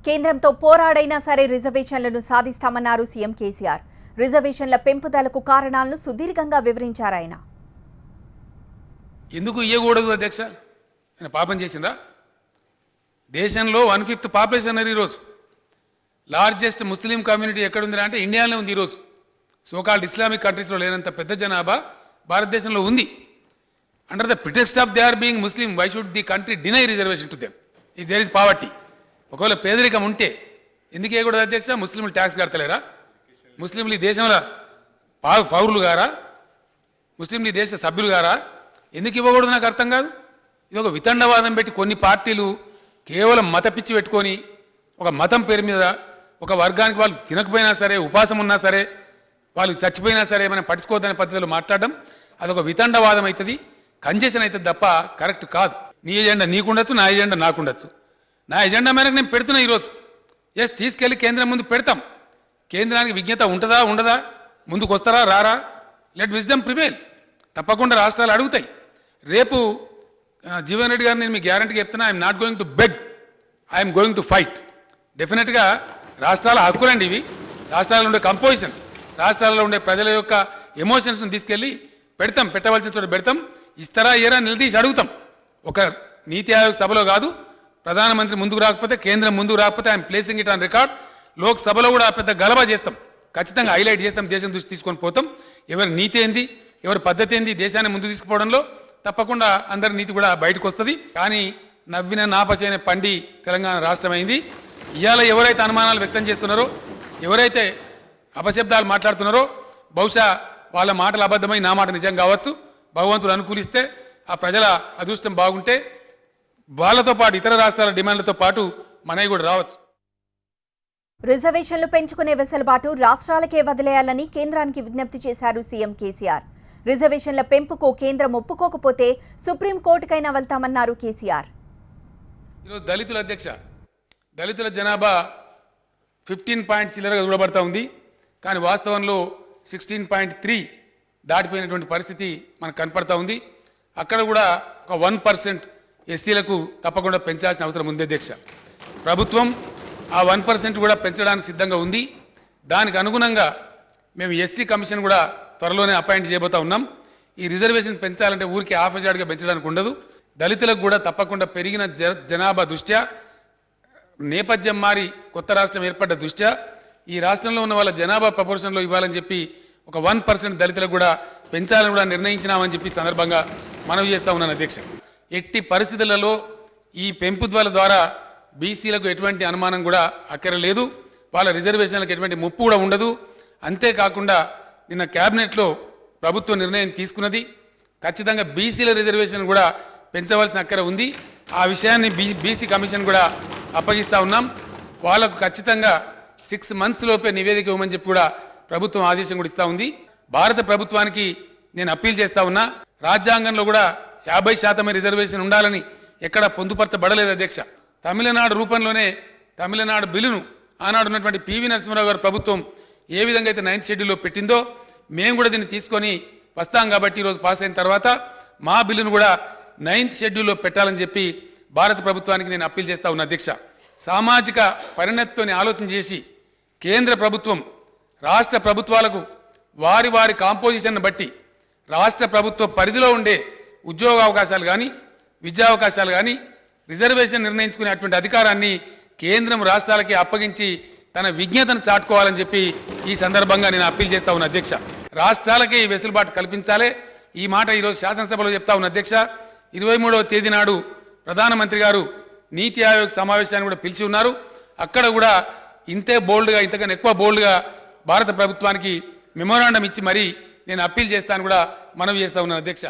కేంద్రంతో పోరాడైనా సరే రిజర్వేషన్లను సాధిస్తామన్నారు సీఎం కేసీఆర్. రిజర్వేషన్ల పెంపుదలకు కారణాలను సుదీర్ఘంగా వివరించారు ఆయన. ఎందుకు ఇయ్యకూడదు అధ్యక్ష? ఆయన పాపం చేసిందా? దేశంలో 1/5 పాపులేషన్ అన్నారు ఈరోజు. లార్జెస్ట్ ముస్లిం కమ్యూనిటీ ఎక్కడుంది అంటే ఇండియాలో ఉంది. ఈరోజు సోకాల్డ్ ఇస్లామిక్ కంట్రీస్లో లేనంత పెద్ద జనాభా భారతదేశంలో ఉంది. Under the pretext of they are being Muslim, why should the country deny reservation to them if there is poverty? ఒకవేళ పేదరికం ఉంటే ఎందుకు ఇవ్వకూడదు అధ్యక్ష? ముస్లింలు ట్యాక్స్ కడతలేరా? ముస్లింలు ఈ దేశంలో పౌరులు గారా? ముస్లింలు ఈ దేశ సభ్యులు గారా? ఎందుకు ఇవ్వకూడదు నాకు అర్థం కాదు. ఇది ఒక వితండవాదం పెట్టి కొన్ని పార్టీలు కేవలం మత పిచ్చి పెట్టుకొని ఒక మతం పేరు మీద ఒక వర్గానికి వాళ్ళు తినకపోయినా సరే, ఉపాసం ఉన్నా సరే, వాళ్ళు చచ్చిపోయినా సరే మనం పట్టించుకోవద్దనే పద్ధతిలో మాట్లాడడం అదొక వితండవాదం అవుతుంది, కన్జెషన్ అవుతుంది తప్ప కరెక్ట్ కాదు. నీ ఎజెండా నీకుండొచ్చు, నా ఎజెండా నాకుండొచ్చు. నా ఎజెండా మేరకు నేను పెడుతున్నా ఈరోజు. ఎస్, తీసుకెళ్ళి కేంద్రం ముందు పెడతాం. కేంద్రానికి విజ్ఞత ఉంటుందా ఉండదా, ముందుకు వస్తారా రారా, లెట్ విజ్డమ్ ప్రివేల్. తప్పకుండా రాష్ట్రాలు అడుగుతాయి. రేపు జీవన్ రెడ్డి గారు నేను మీకు గ్యారంటీగా చెప్తున్నా, I'm not going to beg, I'm going to fight. డెఫినెట్గా రాష్ట్రాల హక్కులండి ఇవి. రాష్ట్రాలలో ఉండే కంపోజిషన్, రాష్ట్రాలలో ఉండే ప్రజల యొక్క ఎమోషన్స్ని తీసుకెళ్ళి పెడతాం, పెట్టవలసిన చోట పెడతాం. ఇస్తారా ఇయరా నిలదీసి అడుగుతాం. ఒక నీతి ఆయోగ్ సభలో కాదు, ప్రధానమంత్రి ముందుకు రాకపోతే, కేంద్రం ముందుకు రాకపోతే I'm placing it on record. లోక్సభలో కూడా పెద్ద గలబా చేస్తాం, ఖచ్చితంగా హైలైట్ చేస్తాం, దేశం దృష్టి తీసుకొని పోతాం. ఎవరి నీతి ఏంది, ఎవరి పద్ధతి ఏంది దేశాన్ని ముందుకు తీసుకుపోవడంలో తప్పకుండా అందరి నీతి కూడా బయటకు వస్తుంది. కానీ నవ్విన నాపచైన పండి తెలంగాణ రాష్ట్రం అయింది. ఇవాళ ఎవరైతే అనుమానాలు వ్యక్తం చేస్తున్నారో, ఎవరైతే అపశబ్దాలు మాట్లాడుతున్నారో, బహుశా వాళ్ళ మాటలు అబద్ధమై నా మాట నిజం కావచ్చు. భగవంతుడు అనుకూలిస్తే, ఆ ప్రజల అదృష్టం బాగుంటే వాళ్ళతో పాటు ఇతర రాష్ట్రాల డిమాండ్లతో పాటు మనవి కూడా రావచ్చు. రిజర్వేషన్లు పెంచుకునే వెసులుబాటు రాష్ట్రాలకే వదిలేయాలని కేంద్రానికి విజ్ఞప్తి చేశారు సీఎం కేసీఆర్. రిజర్వేషన్ల పెంపుకు కేంద్రం ఒప్పుకోకపోతే సుప్రీంకోర్టుకైనా వెళ్తామన్నారు కేసీఆర్. ఈరోజు దళితుల అధ్యక్ష, దళితుల జనాభా 15 పాయింట్ చిల్లరగా చూడబడతా ఉంది. కానీ వాస్తవంలో 16.3 దాటిపోయినటువంటి పరిస్థితి మనకు కనపడతా ఉంది. అక్కడ కూడా ఒక 1% ఎస్సీలకు తప్పకుండా పెంచాల్సిన అవసరం ఉంది అధ్యక్ష. ప్రభుత్వం ఆ 1% కూడా పెంచడానికి సిద్ధంగా ఉంది. దానికి అనుగుణంగా మేము ఎస్సీ కమిషన్ కూడా త్వరలోనే అపాయింట్ చేయబోతా ఉన్నాం. ఈ రిజర్వేషన్ పెంచాలంటే ఊరికి హాఫ్జాడ్గా పెంచడానికి ఉండదు. దళితులకు కూడా తప్పకుండా పెరిగిన జనాభా దృష్ట్యా, నేపథ్యం మారి కొత్త రాష్ట్రం ఏర్పడ్డ దృష్ట్యా ఈ రాష్ట్రంలో ఉన్న వాళ్ళ జనాభా ప్రపోర్షన్లో ఇవ్వాలని చెప్పి ఒక 1% దళితులకు కూడా పెంచాలని కూడా నిర్ణయించినామని చెప్పి సందర్భంగా మనవి చేస్తూ ఉన్నాను అధ్యక్ష. ఎట్టి పరిస్థితులలో ఈ పెంపు ద్వారా బీసీలకు ఎటువంటి అనుమానం కూడా అక్కరలేదు, వాళ్ళ రిజర్వేషన్లకు ఎటువంటి ముప్పు కూడా ఉండదు. అంతేకాకుండా నిన్న క్యాబినెట్లో ప్రభుత్వం నిర్ణయం తీసుకున్నది, ఖచ్చితంగా బీసీల రిజర్వేషన్ కూడా పెంచవలసిన అక్కర ఉంది. ఆ విషయాన్ని బీసీ కమిషన్ కూడా అప్పగిస్తూ ఉన్నాం. వాళ్ళకు ఖచ్చితంగా 6 months లోపే నివేదిక ఇవ్వమని చెప్పి కూడా ప్రభుత్వం ఆదేశం కూడా ఇస్తూ ఉంది. భారత ప్రభుత్వానికి నేను అప్పీల్ చేస్తూ ఉన్నా, రాజ్యాంగంలో కూడా 50% రిజర్వేషన్ ఉండాలని ఎక్కడ పొందుపరచబడలేదు అధ్యక్ష. తమిళనాడు రూపంలోనే తమిళనాడు బిల్లును ఆనాడు ఉన్నటువంటి పివి నరసింహారావు గారు ప్రభుత్వం ఏ విధంగా అయితే 9th షెడ్యూల్లో పెట్టిందో మేము కూడా దీన్ని తీసుకొని వస్తాం. కాబట్టి ఈరోజు పాస్ అయిన తర్వాత మా బిల్లును కూడా 9th షెడ్యూల్లో పెట్టాలని చెప్పి భారత ప్రభుత్వానికి నేను అప్పీల్ చేస్తా ఉన్నా అధ్యక్ష. సామాజిక పరిణతితోని ఆలోచన చేసి కేంద్ర ప్రభుత్వం రాష్ట్ర ప్రభుత్వాలకు వారి వారి కాంపోజిషన్ను బట్టి రాష్ట్ర ప్రభుత్వ పరిధిలో ఉండే ఉద్యోగ అవకాశాలు కానీ, విద్యా అవకాశాలు కానీ, రిజర్వేషన్ నిర్ణయించుకునేటువంటి అధికారాన్ని కేంద్రం రాష్ట్రాలకి అప్పగించి తన విజ్ఞతను చాటుకోవాలని చెప్పి ఈ సందర్భంగా నేను అప్పీల్ చేస్తా ఉన్నా అధ్యక్ష. రాష్ట్రాలకే ఈ వెసులుబాటు కల్పించాలి. ఈ మాట ఈరోజు శాసనసభలో చెప్తా ఉన్న అధ్యక్ష. 23వ తేదీ నాడు ప్రధానమంత్రి గారు నీతి ఆయోగ్ సమావేశాన్ని కూడా పిలిచి ఉన్నారు. అక్కడ కూడా ఇంతే బోల్డ్గా, ఇంతకన్నా ఎక్కువ బోల్డ్గా భారత ప్రభుత్వానికి మెమోరాండం ఇచ్చి మరీ నేను అప్పీల్ చేస్తాను కూడా మనవి చేస్తా ఉన్నాను అధ్యక్ష.